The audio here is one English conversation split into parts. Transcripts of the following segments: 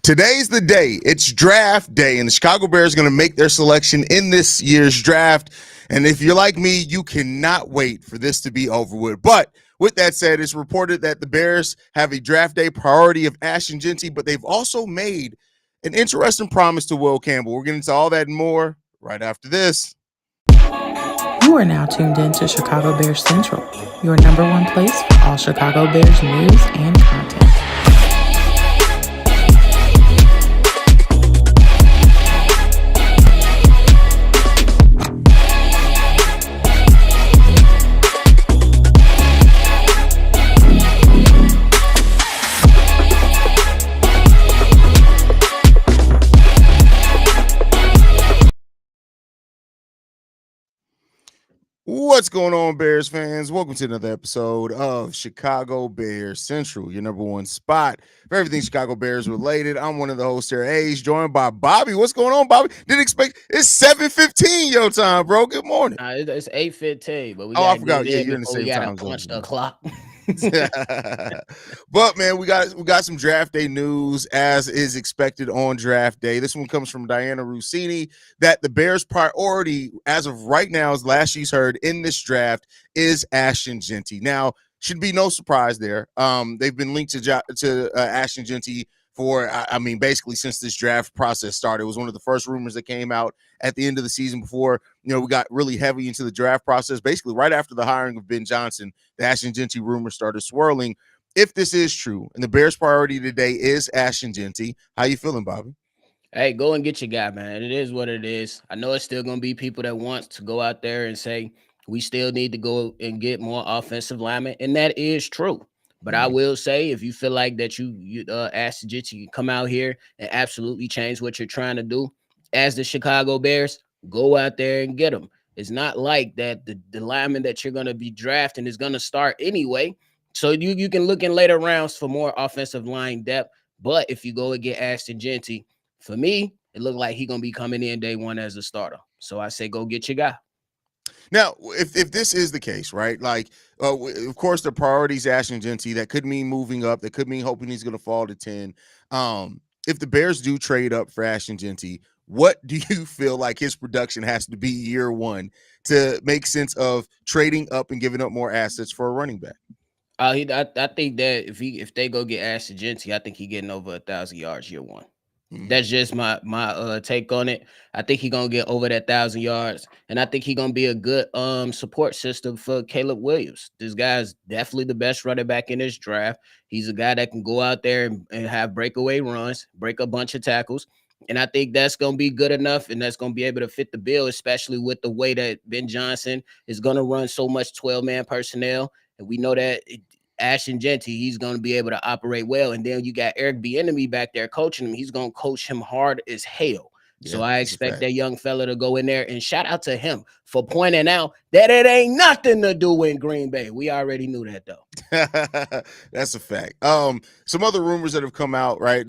Today's the day. It's draft day, and the Chicago Bears are going to make their selection in this year's draft. And if you're like me, you cannot wait for this to be over with. But with that said, it's reported that the Bears have a draft day priority of Ashton Jeanty, but they've also made an interesting promise to Will Campbell. We're getting into all that and more right after this. You are now tuned in to Chicago Bears Central, your number one place for all Chicago Bears news and content. What's going on, Bears fans? Welcome to another episode of Chicago Bears Central, your number one spot for everything Chicago Bears related. I'm one of the hosts here, Haize, joined by Bobby. What's going on, Bobby? Didn't expect it's 7:15 your time, bro. Good morning. It's 8:15, but I forgot. Yeah, you're in the same time zone. Punch the clock. But man, we got some draft day news as is expected on draft day. This one comes from Diana Rossini that the Bears' priority as of right now, as last she's heard in this draft, is Ashton Jeanty. Now, should be no surprise there. They've been linked to Ashton Jeanty for, basically since this draft process started. It was one of the first rumors that came out at the end of the season before, we got really heavy into the draft process. Basically, right after the hiring of Ben Johnson, the Ashton Jeanty rumor started swirling. If this is true, and the Bears' priority today is Ashton Jeanty, how you feeling, Bobby? Hey, go and get your guy, man. It is what it is. I know it's still going to be people that want to go out there and say, we still need to go and get more offensive linemen, and that is true. But I will say, if you feel like that you Ashton Jeanty can come out here and absolutely change what you're trying to do as the Chicago Bears, go out there and get them. It's not like that the lineman that you're going to be drafting is going to start anyway. So you can look in later rounds for more offensive line depth. But if you go and get Ashton Jeanty, for me, it looked like he's going to be coming in day one as a starter. So I say go get your guy. Now, if this is the case, right, like, of course, the priority is Ashton Jeanty. That could mean moving up. That could mean hoping he's going to fall to 10. If the Bears do trade up for Ashton Jeanty, what do you feel like his production has to be year one to make sense of trading up and giving up more assets for a running back? I think that if they go get Ashton Jeanty, I think he's getting over 1,000 yards year one. That's just my take on it. I think he's gonna get over that 1,000 yards, and I think he's gonna be a good support system for Caleb Williams. This guy's definitely the best running back in this draft. He's a guy that can go out there and have breakaway runs, break a bunch of tackles. And I think that's going to be good enough, and that's going to be able to fit the bill, especially with the way that Ben Johnson is going to run so much 12-man personnel. And we know that Ashton Jeanty, he's going to be able to operate well. And then you got Eric Bieniemy back there coaching him. He's going to coach him hard as hell. Yeah, so I expect that young fella to go in there, and shout out to him for pointing out that it ain't nothing to do in Green Bay. We already knew that, though. That's a fact. Some other rumors that have come out, right?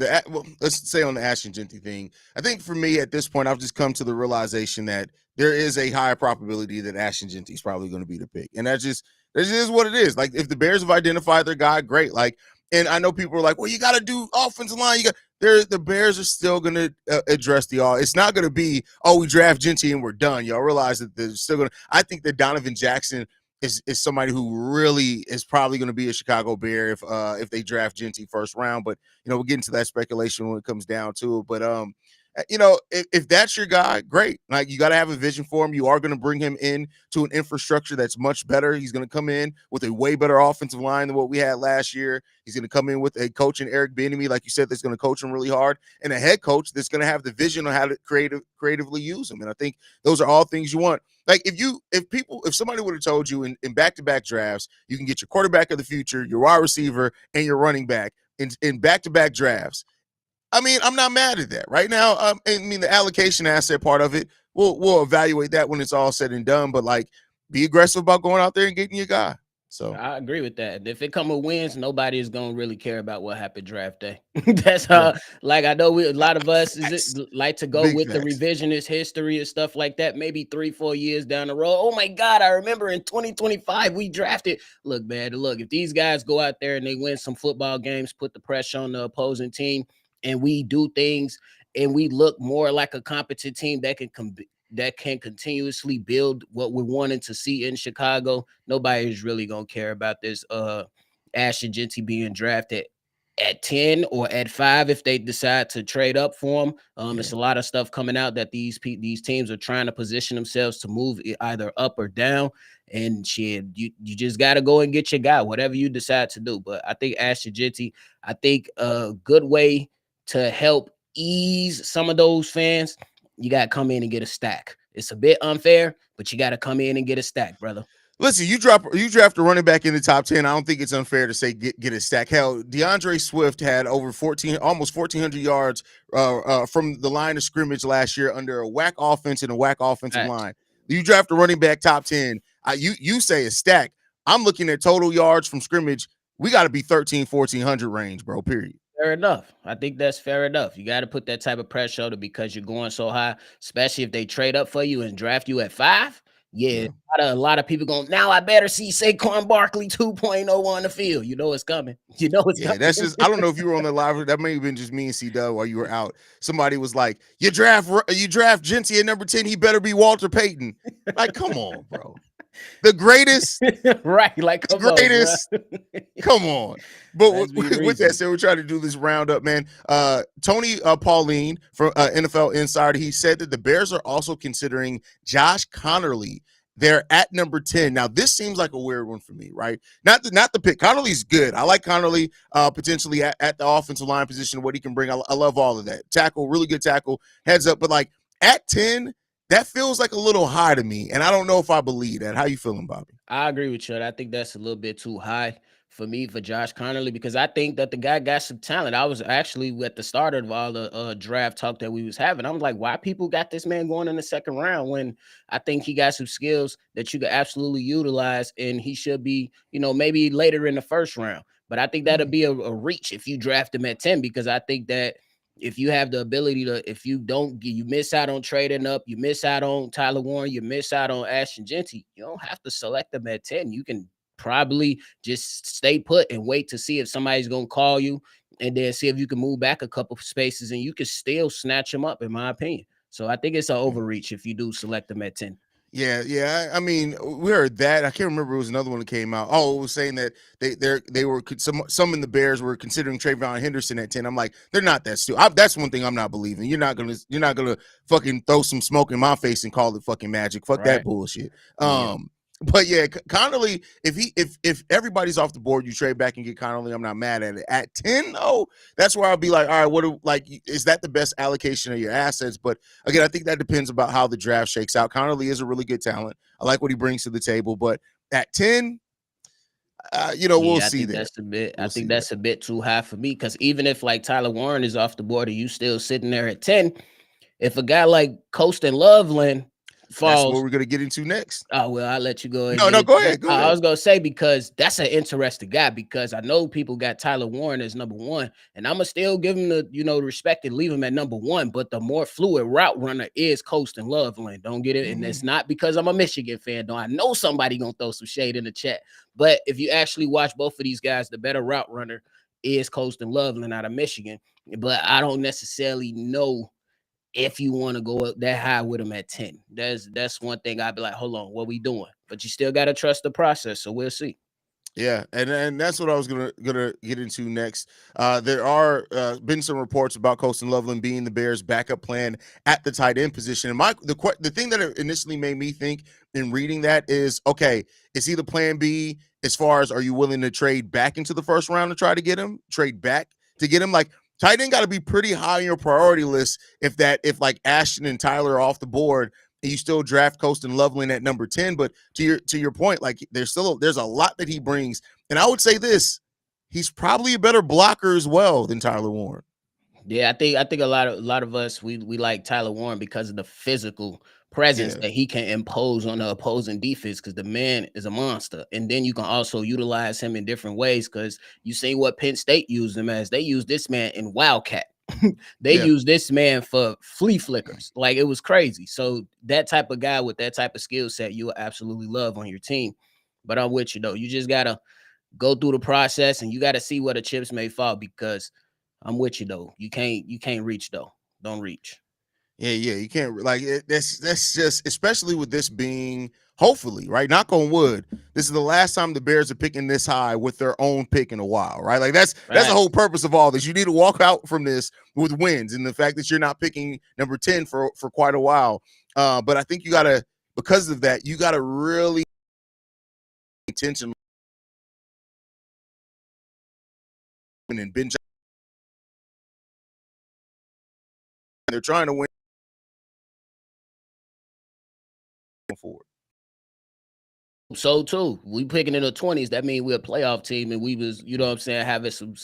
Let's say on the Ashton Jeanty thing. I think for me at this point, I've just come to the realization that there is a higher probability that Ashton Jeanty is probably going to be the pick. And that just is what it is. Like, if the Bears have identified their guy, great. Like, and I know people are like, well, you got to do offensive line. The Bears are still going to address the all. It's not going to be, we draft Jeanty and we're done. Y'all realize that they're still going to. I think that Donovan Jackson is somebody who really is probably going to be a Chicago Bear if they draft Jeanty first round. But we'll get into that speculation when it comes down to it. But if that's your guy, great. Like, you got to have a vision for him. You are going to bring him in to an infrastructure that's much better. He's going to come in with a way better offensive line than what we had last year. He's going to come in with a coach in Eric Bieniemy, like you said, that's going to coach him really hard, and a head coach that's going to have the vision on how to creatively use him. And I think those are all things you want. Like, if somebody would have told you in back-to-back drafts, you can get your quarterback of the future, your wide receiver, and your running back in back-to-back drafts, I'm not mad at that right now. The allocation asset part of it, we'll evaluate that when it's all said and done. But, like, be aggressive about going out there and getting your guy. So I agree with that. If it come with wins, nobody is gonna really care about what happened draft day. That's how. Like, I know a lot of us like to go with the revisionist history and stuff like that. Maybe 3-4 years down the road. Oh my God, I remember in 2025 we drafted. Look, man. Look, if these guys go out there and they win some football games, put the pressure on the opposing team, and we do things and we look more like a competent team that can continuously build what we're wanting to see in Chicago, nobody is really gonna care about this Ashton Jeanty being drafted at 10 or at 5 if they decide to trade up for him. It's a lot of stuff coming out that these teams are trying to position themselves to move either up or down. And shit, you just got to go and get your guy, whatever you decide to do. But I think Ashton Jeanty, I think a good way to help ease some of those fans, you got to come in and get a stack. It's a bit unfair, but you got to come in and get a stack, brother. Listen, you draft a running back in the top 10. I don't think it's unfair to say get a stack. Hell, DeAndre Swift had over almost 1,400 yards from the line of scrimmage last year under a whack offense and a whack offensive line. You draft a running back top 10. You say a stack. I'm looking at total yards from scrimmage. We got to be 1,400 range, bro, period. Fair enough. I think that's fair enough. You got to put that type of pressure on it because you're going so high, especially if they trade up for you and draft you at 5. Yeah. A lot of people going, now I better see Saquon Barkley 2.0 on the field. You know it's coming. You know it's coming. That's just, I don't know if you were on the live. That may have been just me and C-Dub while you were out. Somebody was like, you draft Jeanty at number 10, he better be Walter Payton. Like, come on, bro. The greatest. Right. Like, come the greatest. On, come on. But with that said, we're trying to do this roundup, man. Tony Pauline from NFL Insider, he said that the Bears are also considering Josh Connerly. They're at number 10. Now, this seems like a weird one for me, right? Not the pick. Connerly's good. I like Connerly potentially at the offensive line position, what he can bring. I love all of that. Tackle, really good tackle, heads up. But like at 10, that feels like a little high to me, and I don't know if I believe that. How you feeling, Bobby? I agree with you. I think that's a little bit too high for me, for Josh Connerly, because I think that the guy got some talent. I was actually at the start of all the draft talk that we was having. I'm like, why people got this man going in the second round when I think he got some skills that you could absolutely utilize, and he should be, maybe later in the first round. But I think that'll be a reach if you draft him at 10, because I think that if you have the ability to, if you don't, you miss out on trading up, you miss out on Tyler Warren, you miss out on Ashton Jeanty, you don't have to select them at 10. You can probably just stay put and wait to see if somebody's going to call you, and then see if you can move back a couple of spaces and you can still snatch them up, in my opinion. So I think it's an overreach if you do select them at 10. Yeah. I mean, we heard that. I can't remember. It was another one that came out. Oh, it was saying that they were some in the Bears were considering Trayvon Henderson at 10. I'm like, they're not that stupid. That's one thing I'm not believing. You're not gonna fucking throw some smoke in my face and call it fucking magic. Fuck that bullshit. But yeah, Connerly, if everybody's off the board, you trade back and get Connerly, I'm not mad at it. At 10, though, that's where I'll be like, all right, is that the best allocation of your assets? But again, I think that depends about how the draft shakes out. Connerly is a really good talent. I like what he brings to the table, but at 10, we'll see there. I think that's a bit too high for me, because even if like Tyler Warren is off the board and you still sitting there at 10, if a guy like Coastin Lovelin falls, that's what we're gonna get into next. Oh, well, I'll let you go. No, go ahead. I was gonna say, because that's an interesting guy, because I know people got Tyler Warren as number 1, and I'm gonna still give him the respect and leave him at number 1. But the more fluid route runner is Coastin Lovelin. Don't get it, and it's not because I'm a Michigan fan. Though I know somebody gonna throw some shade in the chat, but if you actually watch both of these guys, the better route runner is Coastin Lovelin out of Michigan. But I don't necessarily know if you want to go up that high with them at 10. That's one thing I'd be like, hold on, what we doing? But you still got to trust the process, so we'll see. Yeah, and that's what I was gonna get into next. There are been some reports about Coastin Lovelin being the Bears' backup plan at the tight end position. And the thing that initially made me think in reading that is, okay, is he the plan B as far as, are you willing to trade back into the first round to try to get him? Trade back to get him? Like, tight end got to be pretty high on your priority list if like Ashton and Tyler are off the board and you still draft Coastin Lovelin at number 10. But to your point, like there's a lot that he brings. And I would say this, he's probably a better blocker as well than Tyler Warren. Yeah, I think a lot of us we like Tyler Warren because of the physical presence that he can impose on the opposing defense, because the man is a monster. And then you can also utilize him in different ways, because you see what Penn State used him as. They used this man in Wildcat. They used this man for flea flickers. Like, it was crazy. So that type of guy with that type of skill set, you will absolutely love on your team. But I'm with you, though. You just got to go through the process, and you got to see where the chips may fall, because I'm with you though. You can't reach though. Don't reach. Yeah, you can't like it, that's just especially with this being hopefully right. Knock on wood. This is the last time the Bears are picking this high with their own pick in a while, right? Like that's the whole purpose of all this. You need to walk out from this with wins, and the fact that you're not picking number 10 for quite a while. But I think you gotta because of that, you gotta really intentionally and Ben. They're trying to win forward. So too, we picking in the 20s. That means we're a playoff team, and we was, you know what I'm saying, having some.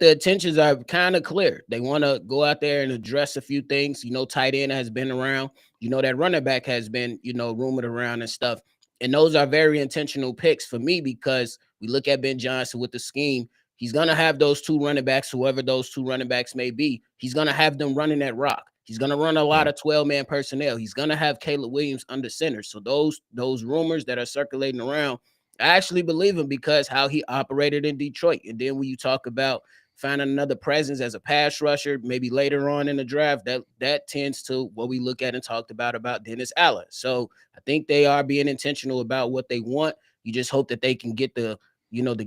The intentions are kind of clear. They want to go out there and address a few things. You know, tight end has been around. You know, that running back has been, you know, rumored around and stuff. And those are very intentional picks for me because we look at Ben Johnson with the scheme. He's going to have those two running backs, whoever those two running backs may be. He's going to have them running that rock. He's going to run a lot of 12-man personnel. He's going to have Caleb Williams under center. So those rumors that are circulating around, I actually believe him because how he operated in Detroit. And then when you talk about finding another presence as a pass rusher, maybe later on in the draft, that tends to what we look at and talked about Dennis Allen. So I think they are being intentional about what they want. You just hope that they can get the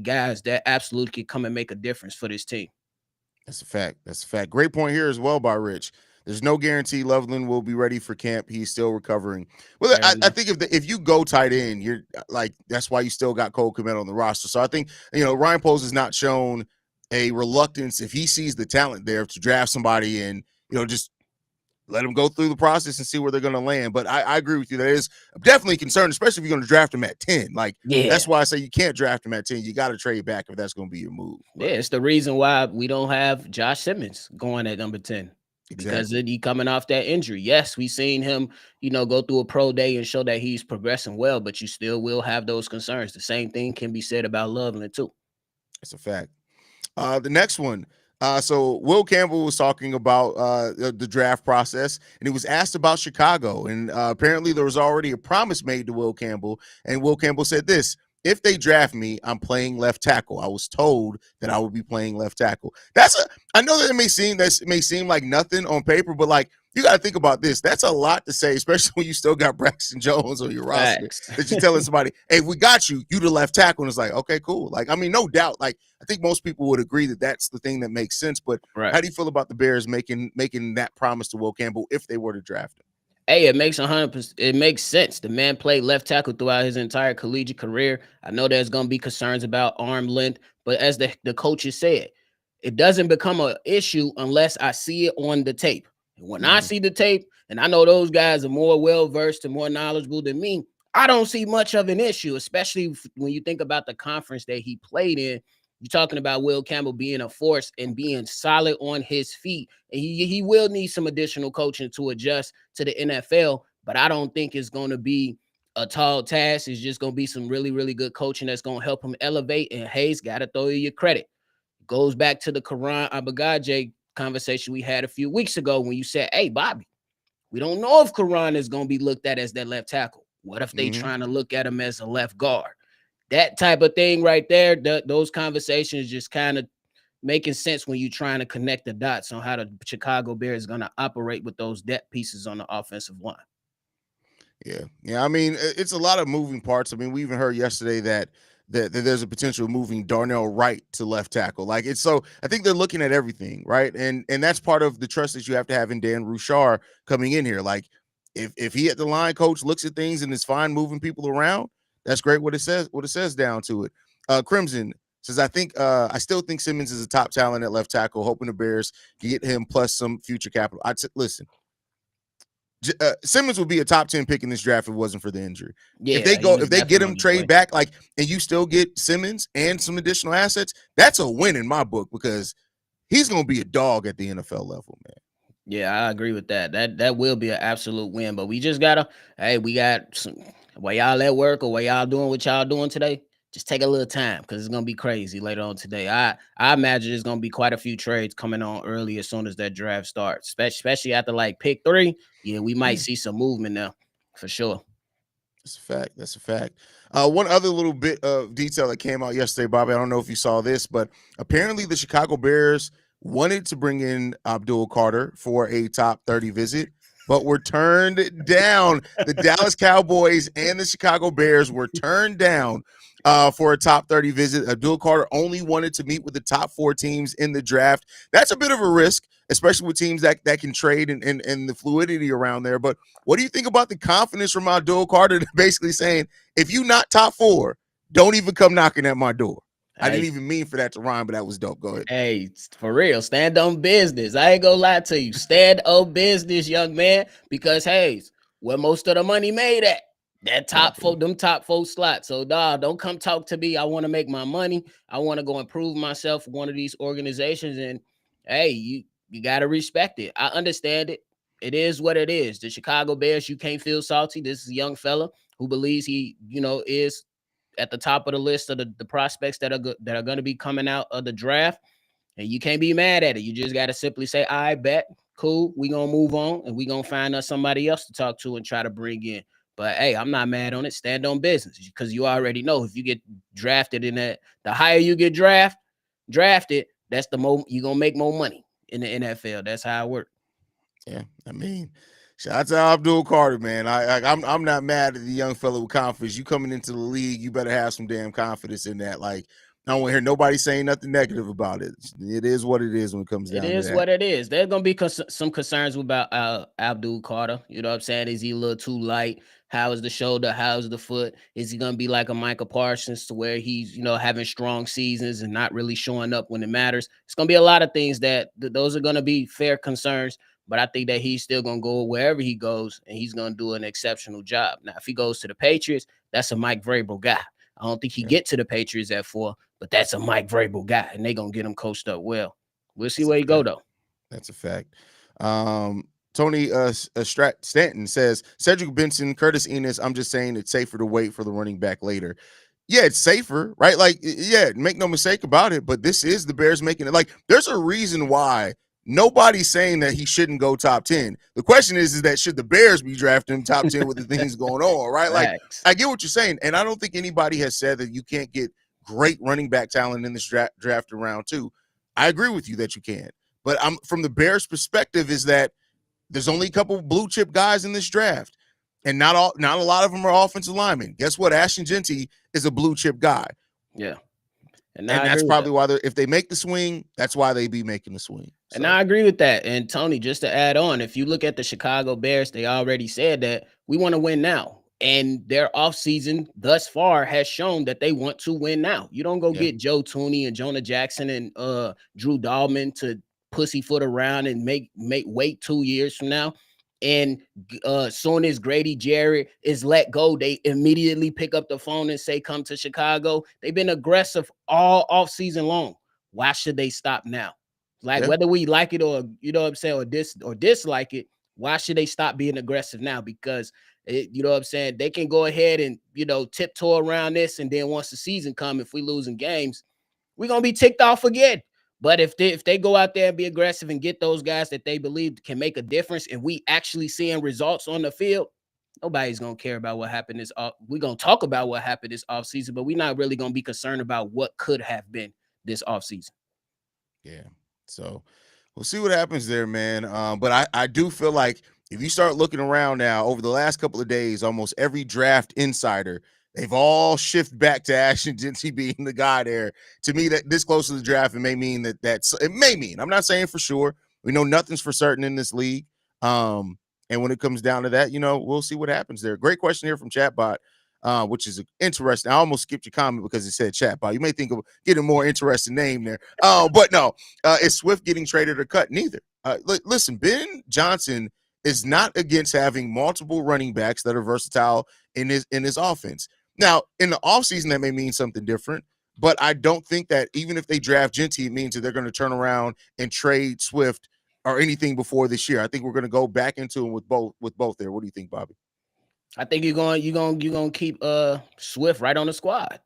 guys that absolutely can come and make a difference for this team. That's a fact. That's a fact. Great point here as well by Rich. There's no guarantee Lovelin will be ready for camp. He's still recovering. Well, I think if you go tight end, you're like that's why you still got Cole Kmet on the roster. So I think Ryan Poles has not shown a reluctance if he sees the talent there to draft somebody and just let them go through the process and see where they're going to land. But I agree with you. That is definitely a concern, especially if you're going to draft him at 10. Like, that's why I say you can't draft him at 10. You got to trade back if that's going to be your move. But yeah, it's the reason why we don't have Josh Simmons going at number 10. Because he coming off that injury. Yes, we seen him, go through a pro day and show that he's progressing well, but you still will have those concerns. The same thing can be said about Lovelin too. It's a fact. The next one. So Will Campbell was talking about the draft process, and he was asked about Chicago. And apparently there was already a promise made to Will Campbell. And Will Campbell said this: if they draft me, I'm playing left tackle. I was told that I would be playing left tackle. I know that it may seem like nothing on paper, but like you got to think about this. That's a lot to say, especially when you still got Braxton Jones on your roster. That you're telling somebody, hey, we got you. You the left tackle. And it's like, okay, cool. Like, I mean, no doubt. Like, I think most people would agree that that's the thing that makes sense. But how do you feel about the Bears making that promise to Will Campbell if they were to draft him? Hey, it makes 100%. It makes sense. The man played left tackle throughout his entire collegiate career. I know there's going to be concerns about arm length, but as the coaches said, it doesn't become an issue unless I see it on the tape. And when I see the tape, and I know those guys are more well-versed and more knowledgeable than me, I don't see much of an issue, especially when you think about the conference that he played in. You're talking about Will Campbell being a force and being solid on his feet. And he will need some additional coaching to adjust to the NFL, but I don't think it's going to be a tall task. It's just going to be some really, really good coaching that's going to help him elevate. And Haize, got to throw you your credit. Goes back to the Karan Abagaje conversation we had a few weeks ago when you said, hey, Bobby, we don't know if Karan is going to be looked at as that left tackle. What if they trying to look at him as a left guard? That type of thing right there, those conversations just kind of making sense when you're trying to connect the dots on how the Chicago Bears is going to operate with those depth pieces on the offensive line. Yeah. I mean, it's a lot of moving parts. I mean, we even heard yesterday that there's a potential of moving Darnell Wright to left tackle. Like it's so I think they're looking at everything, right? And that's part of the trust that you have to have in Dan Rouchar coming in here. Like if he at the line coach looks at things and is fine moving people around, that's great. What it says down to it. Crimson says, I still think Simmons is a top talent at left tackle, hoping the Bears can get him plus some future capital. Listen. Simmons would be a top 10 pick in this draft if it wasn't for the injury. Yeah, if they get him trade back, like, and you still get Simmons and some additional assets, that's a win in my book because he's going to be a dog at the NFL level, man. Yeah, I agree with that. That will be an absolute win. But we just gotta, we got some while y'all at work or while y'all doing what y'all doing today. Just take a little time because it's gonna be crazy later on today. I imagine there's gonna be quite a few trades coming on early as soon as that draft starts, especially after like pick 3. Yeah, we might see some movement now for sure. That's a fact. That's a fact. One other little bit of detail that came out yesterday, Bobby. I don't know if you saw this, but apparently the Chicago Bears wanted to bring in Abdul Carter for a top 30 visit, but were turned down. The Dallas Cowboys and the Chicago Bears were turned down for a top 30 visit. Abdul Carter only wanted to meet with the top 4 teams in the draft. That's a bit of a risk, especially with teams that can trade and the fluidity around there. But what do you think about the confidence from Abdul Carter basically saying, if you not top 4, don't even come knocking at my door? I didn't even mean for that to rhyme, but that was dope. Go ahead. Hey, for real, stand on business. I ain't gonna lie to you. Stand on business, young man, because Haize, where most of the money made at, that top 4, them top 4 slots. So, dog, don't come talk to me. I want to make my money. I want to go improve myself for one of these organizations. And hey, you got to respect it. I understand it. It is what it is. The Chicago Bears, you can't feel salty. This is a young fella who believes he, is at the top of the list of the prospects that are going to be coming out of the draft, and you can't be mad at it. You just got to simply say, I bet, cool, we going to move on, and we going to find us somebody else to talk to and try to bring in. But, hey, I'm not mad on it. Stand on business, because you already know if you get drafted in that, the higher you get drafted, that's the more you're going to make more money in the NFL. That's how it works. Yeah, I mean, shout out to Abdul Carter, man. I'm not mad at the young fellow with confidence. You coming into the league, you better have some damn confidence in that. Like, I don't want to hear nobody saying nothing negative about it. It is what it is when it comes down to that. It is what it is. There's going to be some concerns about Abdul Carter. You know what I'm saying? Is he a little too light? How is the shoulder? How is the foot? Is he going to be like a Micah Parsons to where he's, having strong seasons and not really showing up when it matters? It's going to be a lot of things that those are going to be fair concerns. But I think that he's still going to go wherever he goes, and he's going to do an exceptional job. Now, if he goes to the Patriots, that's a Mike Vrabel guy. I don't think he get to the Patriots at 4, but that's a Mike Vrabel guy, and they're going to get him coached up well. We'll see where he go, though. That's a fact. Tony Stanton says, Cedric Benson, Curtis Enos, I'm just saying it's safer to wait for the running back later. Yeah, it's safer, right? Like, yeah, make no mistake about it, but this is the Bears making it. Like, there's a reason why nobody's saying that he shouldn't go top 10. The question is that should the Bears be drafting top 10 with the things going on, right? Like, I get what you're saying, and I don't think anybody has said that you can't get great running back talent in this draft in round 2. I agree with you that you can, but I'm from the Bears' perspective is that there's only a couple blue chip guys in this draft, and not a lot of them are offensive linemen. Guess what? Ashton Jeanty is a blue chip guy. Yeah. And that's probably why if they make the swing, that's why they be making the swing. So. And I agree with that. And Tony, just to add on, if you look at the Chicago Bears, they already said that we want to win now. And their offseason thus far has shown that they want to win now. You don't go get Joe Tooney and Jonah Jackson and Drew Dahlman to pussyfoot around and make wait 2 years from now. And soon as Grady Jarrett is let go, they immediately pick up the phone and say, come to Chicago. They've been aggressive all offseason long. Why should they stop now? Like, whether we like it or, you know what I'm saying, or dislike it, why should they stop being aggressive now? Because, you know what I'm saying, they can go ahead and, tiptoe around this. And then once the season comes, if we losing games, we're going to be ticked off again. But if they go out there and be aggressive and get those guys that they believe can make a difference, and we actually seeing results on the field, nobody's going to care about what happened this off. We're going to talk about what happened this offseason, but we're not really going to be concerned about what could have been this offseason. Yeah. So we'll see what happens there, man. But I do feel like if you start looking around now over the last couple of days, almost every draft insider, they've all shifted back to Ashton Jeanty being the guy there. To me, that this close to the draft, it may mean it may mean. I'm not saying for sure. We know nothing's for certain in this league. And when it comes down to that, we'll see what happens there. Great question here from Chatbot, which is interesting. I almost skipped your comment because it said Chatbot. You may think of getting a more interesting name there. But no, is Swift getting traded or cut? Neither. Listen, Ben Johnson is not against having multiple running backs that are versatile in his offense. Now, in the offseason, that may mean something different, but I don't think that even if they draft Jeanty, it means that they're going to turn around and trade Swift or anything before this year. I think we're going to go back into it with both there. What do you think, Bobby? I think you're going to keep Swift right on the squad.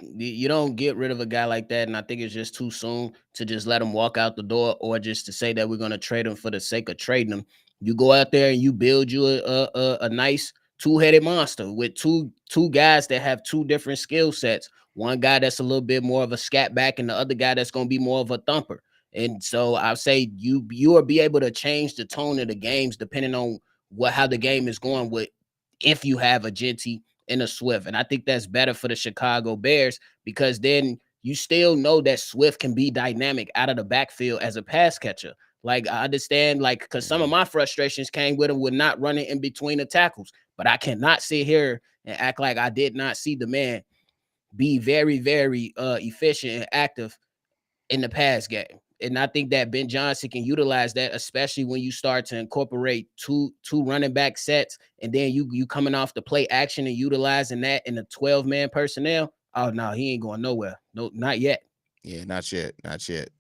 You don't get rid of a guy like that, and I think it's just too soon to just let him walk out the door, or just to say that we're going to trade him for the sake of trading him. You go out there and you build you a nice two-headed monster with two guys that have two different skill sets. One guy that's a little bit more of a scat back, and the other guy that's going to be more of a thumper. And so I'll say you will be able to change the tone of the games depending on how the game is going with, if you have a Jeanty and a Swift. And I think that's better for the Chicago Bears, because then you still know that Swift can be dynamic out of the backfield as a pass catcher. Like, I understand, like, because some of my frustrations came with him with not running in between the tackles. But I cannot sit here and act like I did not see the man be very, very efficient and active in the pass game. And I think that Ben Johnson can utilize that, especially when you start to incorporate two running back sets, and then you coming off the play action and utilizing that in the 12-man personnel. Oh, no, he ain't going nowhere. No, not yet. Yeah, not yet. Not yet.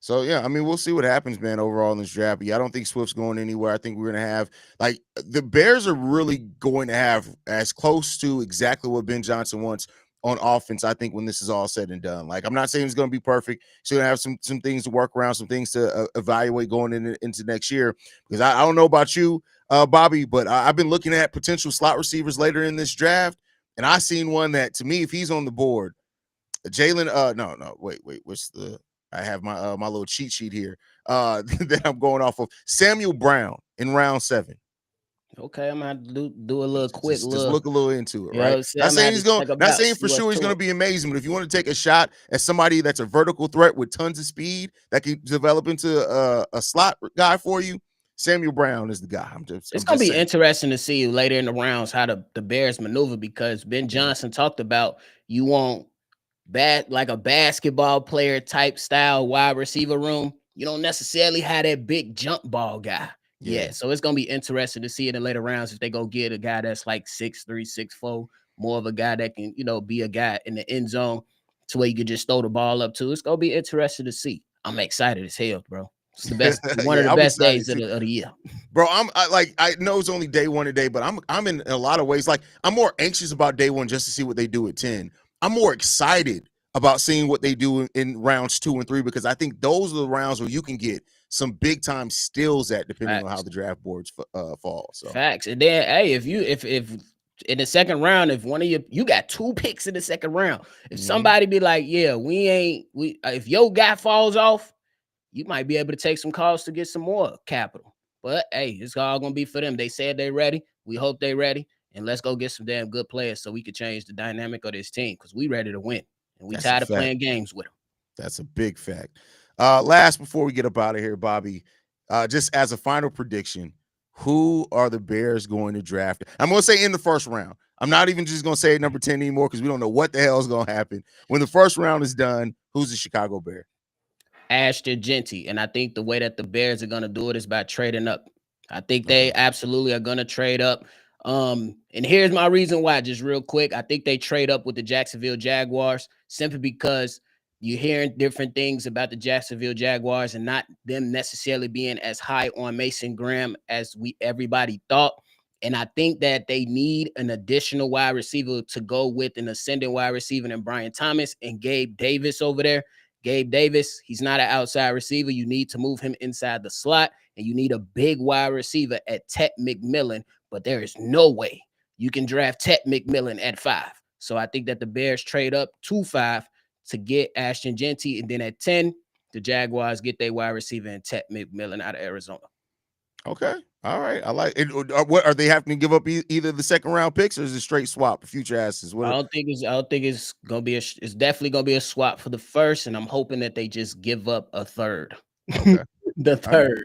So yeah, I mean, we'll see what happens, man, overall in this draft. But yeah, I don't think Swift's going anywhere. I think we're gonna have, like, the Bears are really going to have as close to exactly what Ben Johnson wants on offense, I think, when this is all said and done. Like, I'm not saying it's gonna be perfect. He's gonna have some things to work around, some things to evaluate going into next year. Because I don't know about you, Bobby, but I've been looking at potential slot receivers later in this draft, and I seen one that, to me, if he's on the board, Jalen, wait, what's the, I have my my little cheat sheet here that I'm going off of. Samuel Brown in round 7. Okay, I'm gonna do a little quick just look a little into it, you right? Not saying he's going, not saying for sure he's going to be amazing, but if you want to take a shot at somebody that's a vertical threat with tons of speed that can develop into a slot guy for you, Samuel Brown is the guy. It's going to be interesting to see later in the rounds how the Bears maneuver, because Ben Johnson talked about you want like a basketball player type style wide receiver room. You don't necessarily have that big jump ball guy. Yeah. So it's going to be interesting to see it in later rounds if they go get a guy that's like 6'3", 6'4", more of a guy that can, be a guy in the end zone to where you could just throw the ball up to. It's going to be interesting to see. I'm excited as hell, bro. It's the best, one of the best days of the year, bro. I know it's only day one today, but I'm in a lot of ways, like, I'm more anxious about day one just to see what they do at 10. I'm more excited about seeing what they do in rounds 2 and 3, because I think those are the rounds where you can get some big time steals at, depending on how the draft boards fall. So facts. And then, hey, if in the second round, if one of you got 2 picks in the second round, if somebody be like, yeah, if your guy falls off, you might be able to take some calls to get some more capital. But hey, it's all gonna be for them. They said they're ready. We hope they're ready, and let's go get some damn good players so we can change the dynamic of this team, because we ready to win. And we tired of playing games with them. That's a big fact. Last, before we get up out of here, Bobby, just as a final prediction, who are the Bears going to draft? I'm going to say in the first round. I'm not even just going to say number 10 anymore, because we don't know what the hell is going to happen. When the first round is done, who's the Chicago Bear? Ashton Jeanty. And I think the way that the Bears are going to do it is by trading up. I think they absolutely are going to trade up. And here's my reason why, just real quick. I think they trade up with the Jacksonville Jaguars simply because you're hearing different things about the Jacksonville Jaguars and not them necessarily being as high on Mason Graham as everybody thought. And I think that they need an additional wide receiver to go with an ascending wide receiver in Brian Thomas and Gabe Davis over there. Gabe Davis, he's not an outside receiver. You need to move him inside the slot, and you need a big wide receiver at Tet McMillan. But there is no way you can draft Tet McMillan at 5. So I think that the Bears trade up to 5 to get Ashton Jeanty, and then at 10, the Jaguars get their wide receiver and Tet McMillan out of Arizona. Okay. All right. I like it. What are they having to give up either the second round picks, or is it straight swap for future assets? I don't think it's gonna be it's definitely gonna be a swap for the first, and I'm hoping that they just give up a third. Okay. The third. Right.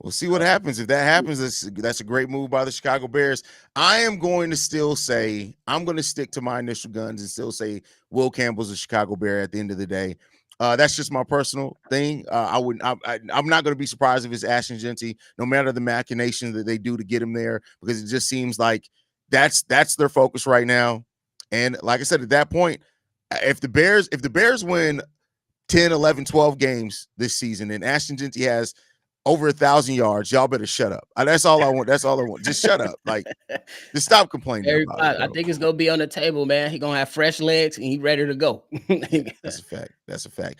We'll see what happens. If that happens, that's a great move by the Chicago Bears. I am going to still say, I'm going to stick to my initial guns and still say Will Campbell's a Chicago Bear at the end of the day. That's just my personal thing. I'm not going to be surprised if it's Ashton Jeanty, no matter the machinations that they do to get him there, because it just seems like that's their focus right now. And like I said, at that point, if the Bears win 10, 11, 12 games this season, and Ashton Jeanty has over 1,000 yards. Y'all better shut up. That's all I want. That's all I want. Just shut up. Like, just stop complaining about it, I bro. think it's gonna be on the table, man. He gonna have fresh legs and he ready to go. Yeah, that's a fact. That's a fact.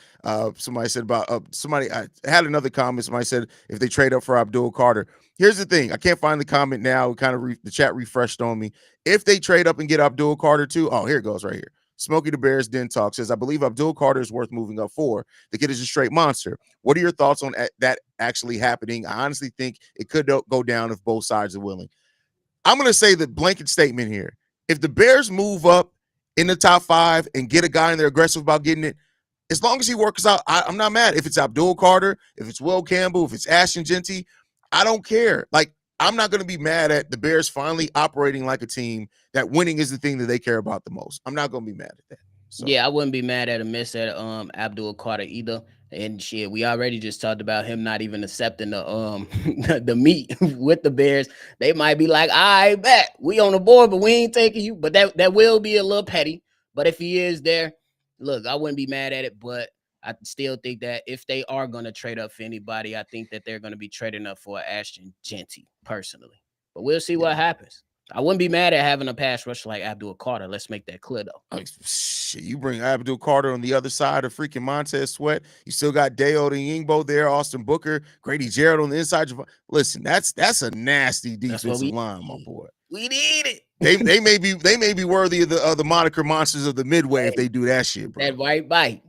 Somebody said about I had another comment. Somebody said if they trade up for Abdul Carter. Here's the thing. I can't find the comment now. Kind of the chat refreshed on me. If they trade up and get Abdul Carter too, oh, here it goes right here. Smokey the Bears Den Talk says, I believe Abdul Carter is worth moving up for. The kid is a straight monster. What are your thoughts on that actually happening? I honestly think it could go down if both sides are willing. I'm going to say the blanket statement here. If the Bears move up in the top 5 and get a guy and they're aggressive about getting it, as long as he works out, I'm not mad. If it's Abdul Carter, if it's Will Campbell, if it's Ashton Jeanty, I don't care. Like, I'm not going to be mad at the Bears finally operating like a team that winning is the thing that they care about the most. I'm not going to be mad at that. So. Yeah, I wouldn't be mad at a miss at Abdul Carter either. And shit, we already just talked about him not even accepting the the meet with the Bears. They might be like, I bet we on the board, but we ain't taking you. But that will be a little petty. But if he is there, look, I wouldn't be mad at it. But I still think that if they are going to trade up for anybody, I think that they're going to be trading up for Ashton Jeanty personally. But we'll see what happens. I wouldn't be mad at having a pass rusher like Abdul Carter. Let's make that clear, though. Like, shit, you bring Abdul Carter on the other side of freaking Montez Sweat. You still got Dale Yingbo there, Austin Booker, Grady Jarrett on the inside. Listen, that's a nasty defensive line, my boy. We need it. They may be worthy of the moniker monsters of the Midway if they do that shit, bro. That white bite.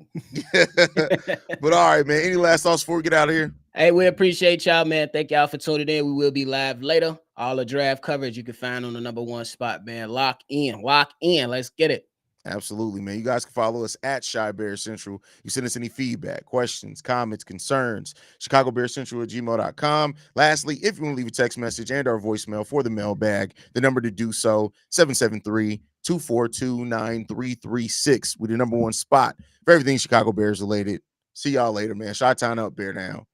But all right, man. Any last thoughts before we get out of here? Hey, we appreciate y'all, man. Thank y'all for tuning in. We will be live later. All the draft coverage you can find on the #1 spot, man. Lock in. Let's get it. Absolutely, man. You guys can follow us at Shy Bear Central. You send us any feedback, questions, comments, concerns, ChicagoBearCentral@gmail.com. Lastly, if you want to leave a text message and our voicemail for the mailbag, the number to do so, 773-242-9336. We're the #1 spot for everything Chicago Bears related. See y'all later, man. Chi-Town up, Bear down.